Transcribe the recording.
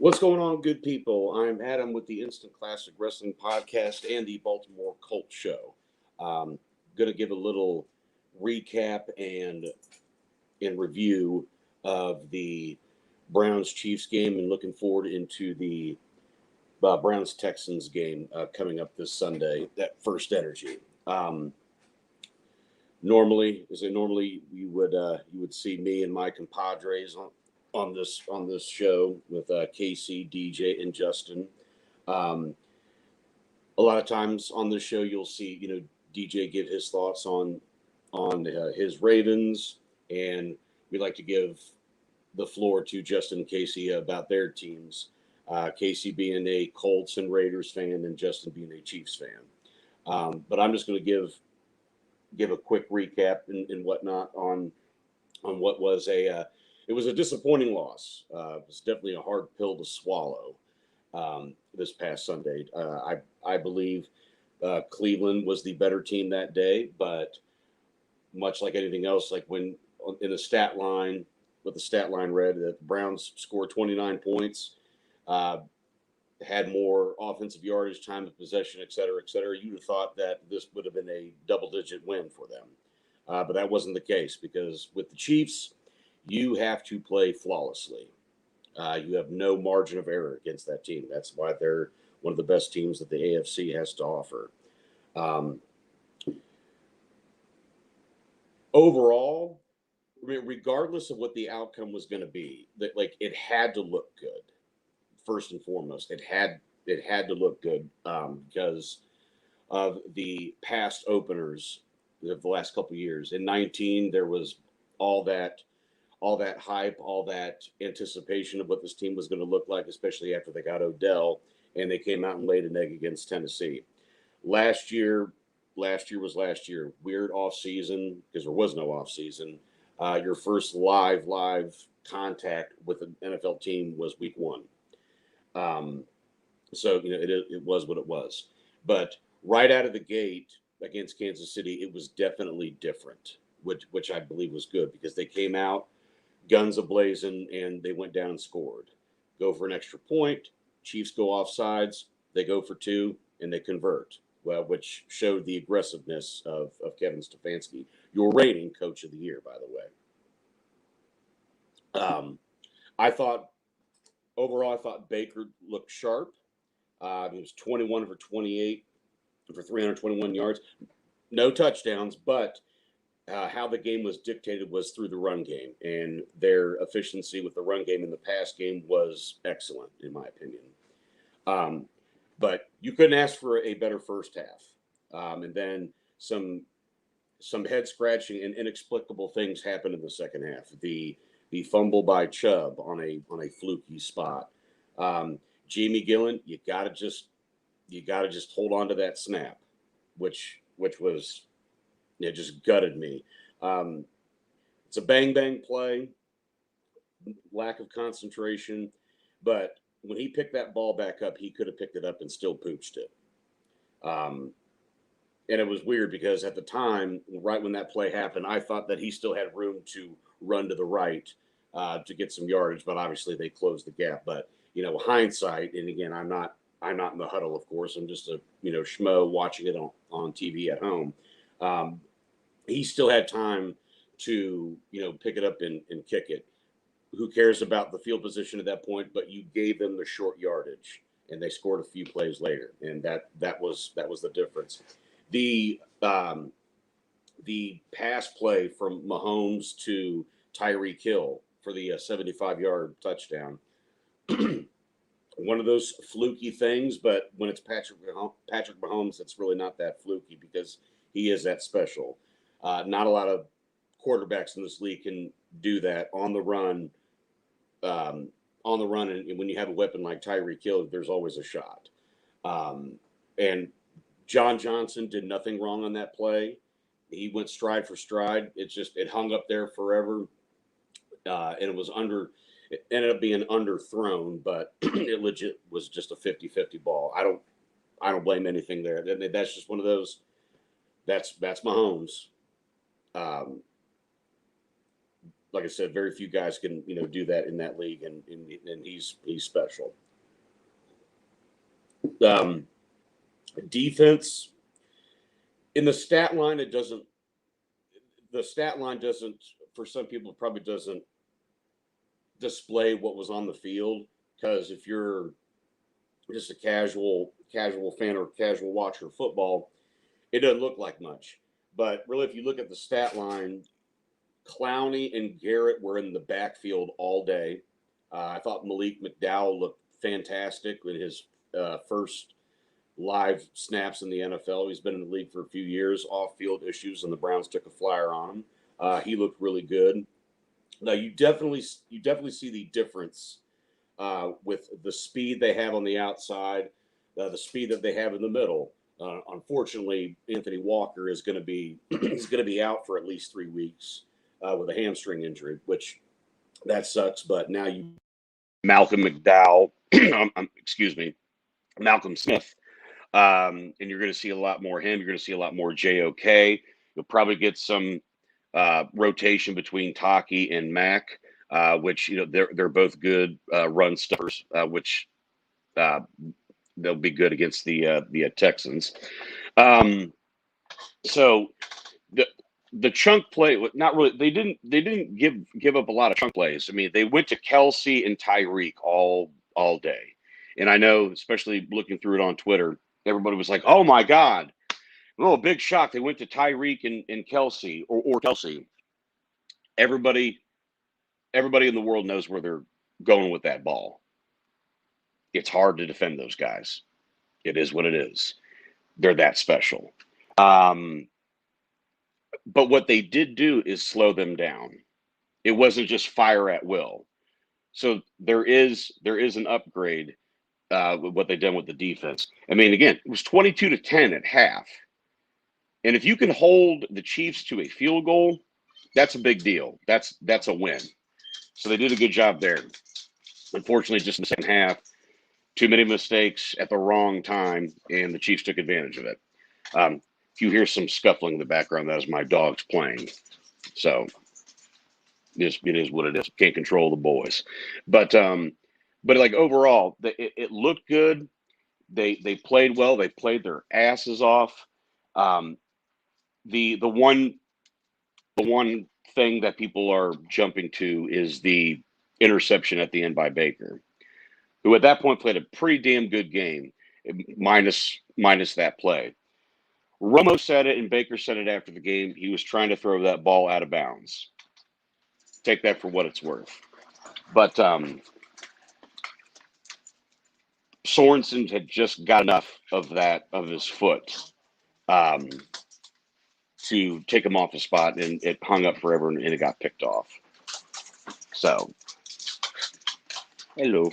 What's going on, good people? I'm Adam with the Instant Classic Wrestling Podcast and the Baltimore Colt Show. Um, going to give a little recap and in review of the Browns Chiefs game and looking forward into the Browns Texans game coming up this Sunday. That First Energy. Normally you would see me and my compadres on this show with Casey, DJ, and Justin. Um, a lot of times on this show, you'll see DJ give his thoughts on his Ravens, and we like to give the floor to Justin and Casey about their teams. Casey being a Colts and Raiders fan, and Justin being a Chiefs fan. But I'm just going to give a quick recap and whatnot on what was it was a disappointing loss. It was definitely a hard pill to swallow this past Sunday. I believe Cleveland was the better team that day, but much like anything else, like when in the stat line, what the stat line read, that the Browns scored 29 points, uh, had more offensive yardage, time of possession, et cetera, et cetera. You'd have thought that this would have been a double-digit win for them. But that wasn't the case because with the Chiefs, you have to play flawlessly. You have no margin of error against that team. That's why they're one of the best teams that the AFC has to offer. Um, Overall, I mean, regardless of what the outcome was going to be, that like it had to look good. First and foremost, it had to look good because of the past openers of the last couple of years. In 19, there was all that all that hype, all that anticipation of what this team was going to look like, especially after they got Odell and they came out and laid an egg against Tennessee. Last year, last year. Weird off season because there was no off season. Your first live contact with an NFL team was week one. Um, so it was what it was. But right out of the gate against Kansas City, it was definitely different, which I believe was good because they came out guns ablazing and they went down and scored. Go for an extra point. Chiefs go off sides. They go for two and they convert. Well, which showed the aggressiveness of Kevin Stefanski, your reigning coach of the year, by the way. I thought overall, I thought Baker looked sharp. He was 21 for 28 for 321 yards. No touchdowns, but how the game was dictated was through the run game, and their efficiency with the run game in the pass game was excellent, in my opinion. Um, but you couldn't ask for a better first half. And then some head scratching and inexplicable things happened in the second half. The fumble by Chubb on a fluky spot. Jamie Gillen, you gotta just hold on to that snap, which was it just gutted me. Um, it's a bang bang play, lack of concentration, but when he picked that ball back up, he could have picked it up and still pooched it. Um, and it was weird because at the time, right when that play happened, I thought that he still had room to run to the right to get some yardage, but obviously they closed the gap. But hindsight, and again, I'm not in the huddle, of course. I'm just a schmo watching it on TV at home. Um, he still had time to pick it up and kick it. Who cares about the field position at that point? But you gave them the short yardage, and they scored a few plays later, and that was the difference. The the pass play from Mahomes to Tyreek Hill for the 75-yard touchdown. One of those fluky things, but when it's Patrick Mahomes, it's really not that fluky because he is that special. Not a lot of quarterbacks in this league can do that on the run, and when you have a weapon like Tyreek Hill, there's always a shot. And John Johnson did nothing wrong on that play. He went stride for stride. It hung up there forever, and it ended up being underthrown, but it legit was just a 50-50 ball. I don't blame anything there. That's just one of those. That's Mahomes. Um, like I said, very few guys can do that in that league, and he's special. Defense in the stat line, it doesn't. The stat line doesn't, for some people, probably doesn't display what was on the field, because if you're just a casual fan or casual watcher of football, it doesn't look like much. But really, if you look at the stat line, Clowney and Garrett were in the backfield all day. I thought Malik McDowell looked fantastic in his first live snaps in the NFL. He's been in the league for a few years. Off-field issues, and the Browns took a flyer on him. He looked really good. Now you definitely see the difference with the speed they have on the outside, the speed that they have in the middle. Unfortunately, Anthony Walker is going to be out for at least 3 weeks with a hamstring injury, which that sucks. But now you Malcolm McDowell, excuse me, Malcolm Smith, and you're going to see a lot more him. You're going to see a lot more JOK. You'll probably get some rotation between Taki and Mack, which they're both good run stuffers, which they'll be good against the Texans. So the chunk play, not really. They didn't give up a lot of chunk plays. I mean, they went to Kelsey and Tyreek all day, and I know, especially looking through it on Twitter, everybody was like, "Oh my God!" Oh, big shock. They went to Tyreek and Kelsey or Kelsey. Everybody in the world knows where they're going with that ball. It's hard to defend those guys. It is what it is. They're that special. But what they did do is slow them down. It wasn't just fire at will. So there is an upgrade with what they've done with the defense. I mean, again, it was 22-10 at half. And if you can hold the Chiefs to a field goal, that's a big deal. That's a win. So they did a good job there. Unfortunately, just in the second half, too many mistakes at the wrong time, and the Chiefs took advantage of it. If you hear some scuffling in the background, that is my dogs playing. So it is what it is. Can't control the boys. But like overall, it looked good. They played well. They played their asses off. The one thing that people are jumping to is the interception at the end by Baker, who at that point played a pretty damn good game, minus that play. Romo said it, and Baker said it after the game. He was trying to throw that ball out of bounds. Take that for what it's worth. But Sorensen had just got enough of his foot to take him off the spot, and it hung up forever, and it got picked off. So, hello.